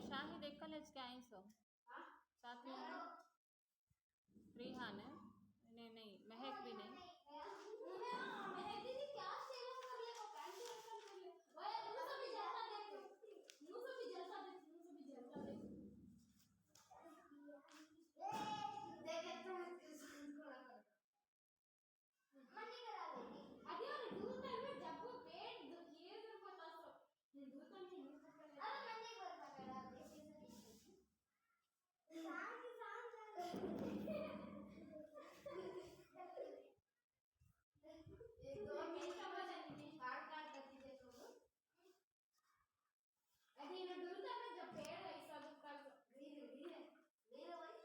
शाहिद एक कॉलेज के आई सो साथ में रिहान है। नहीं नहीं महक भी नहीं। महक दीदी क्या सेवा कर ले, वो पैंट कर ले, वो तू सभी जलसा देख, तू सभी जलसा देख, तू सभी जलसा देख। देख तुम मनी करा देगी अभी। और दूध में जब वो पेट दुखिए फिर पता सो दूध में नहीं कर। अरे मनी करा दे शांत एक दो मिनट का वजन नहीं काट करती देखो। अभी ना दूध में जब पेट ऐसा दुखता धीरे धीरे धीरे वही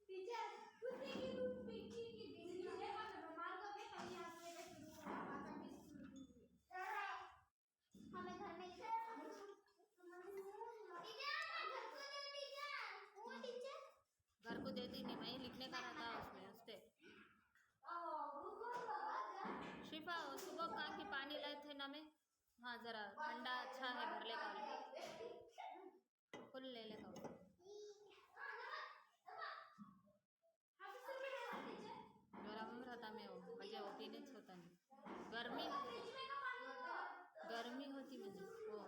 टीचर कुत्ते की रूप पिक्की की बिजली है और मार दो के कहीं हाथ में शुरू होगा माता भी हमें घर में टीचर घर को देती नहीं भाई, लिखने का रहता उसमें उससे। शिफा सुबह कहा कि पानी लाए थे ना में। हाँ जरा ठंडा अच्छा है भर ले का फुल ले ले का गरम रहता में वो मुझे वो पीने होता नहीं। गर्मी होती मुझे वो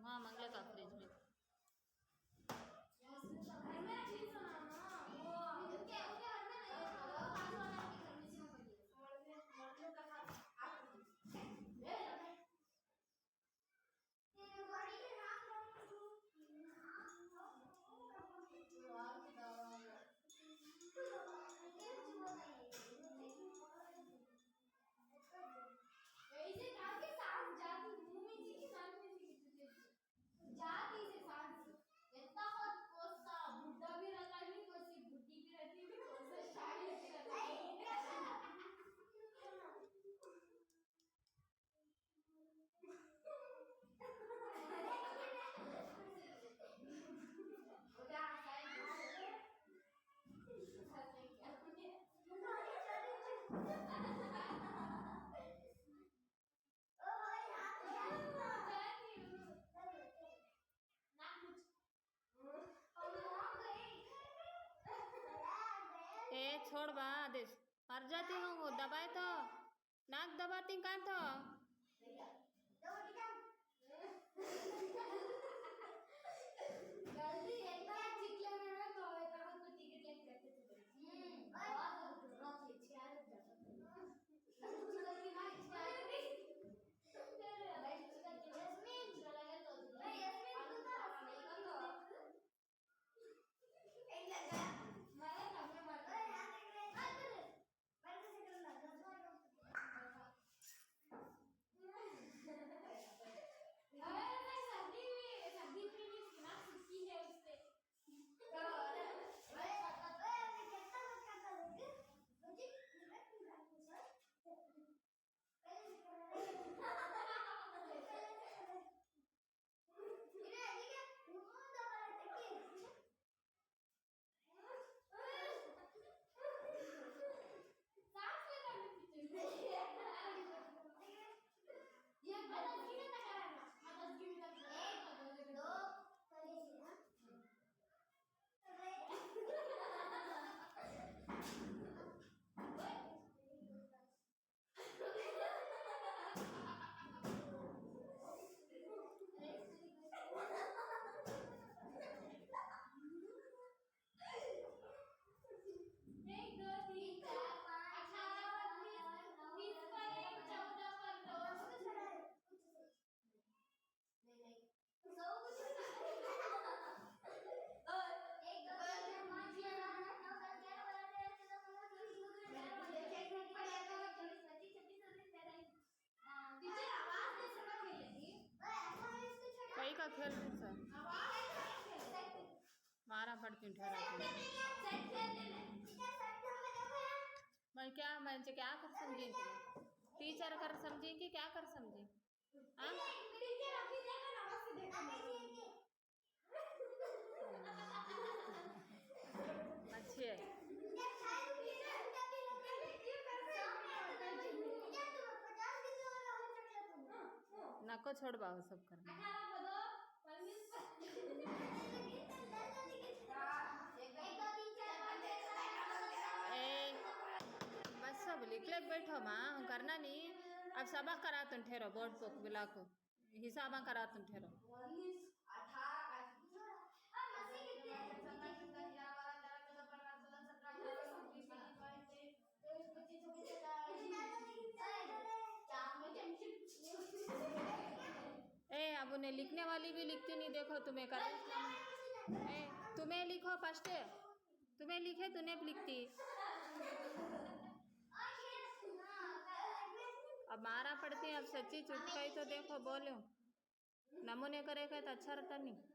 हाँ मंगला का फ्रिज में। वैसे कहा कि सांस जाती मुंह में जी की सांस में जी जाती से सांस इतना बहुत कोसा बुड्ढा भी रहता है भी कोसी बुड्ढी भी रहती है भी कोसा शाही रहता है। ए छोड़ बा आदेश मर जाती हूँ वो दबाए तो नाक दबाती कहाँ तो गलती एक बार चिकले में तो होता है तो टिकट लेके जाते थे। बहुत रोक ले चार जाता गलती ना तेरे राइट चिकन के यस्मीन चला गया तो नहीं यस्मीन तू तो नहीं कर तो एक लगा मैं कमरे में मर गया मैं कैसे करना अरे नहीं सर्दी में ना सूखी है उससे कई का खेल सर मारा फट क्यों ठहरा मैं क्या मैं क्या कर समझी टीचर कर समझी कि क्या कर समझी अच्छी है आपको छोड़ पाओ सब करना 18 पदों ए बस सब लिख ले बैठो माँ करना नहीं अब सबक करा तुम ठहरो बोर्ड को बुला को हिसाबा करा तुम ठहरो ए अब उन्हें लिखने वाली भी लिखती नहीं देखो तुम्हें कर ए तुम्हें लिखो फर्स्ट तुम्हें लिखे तूने भी लिखती अब मारा पड़ती है अब सच्ची चुप गई तो देखो बोलो नमूने करेगा तो अच्छा रहता नहीं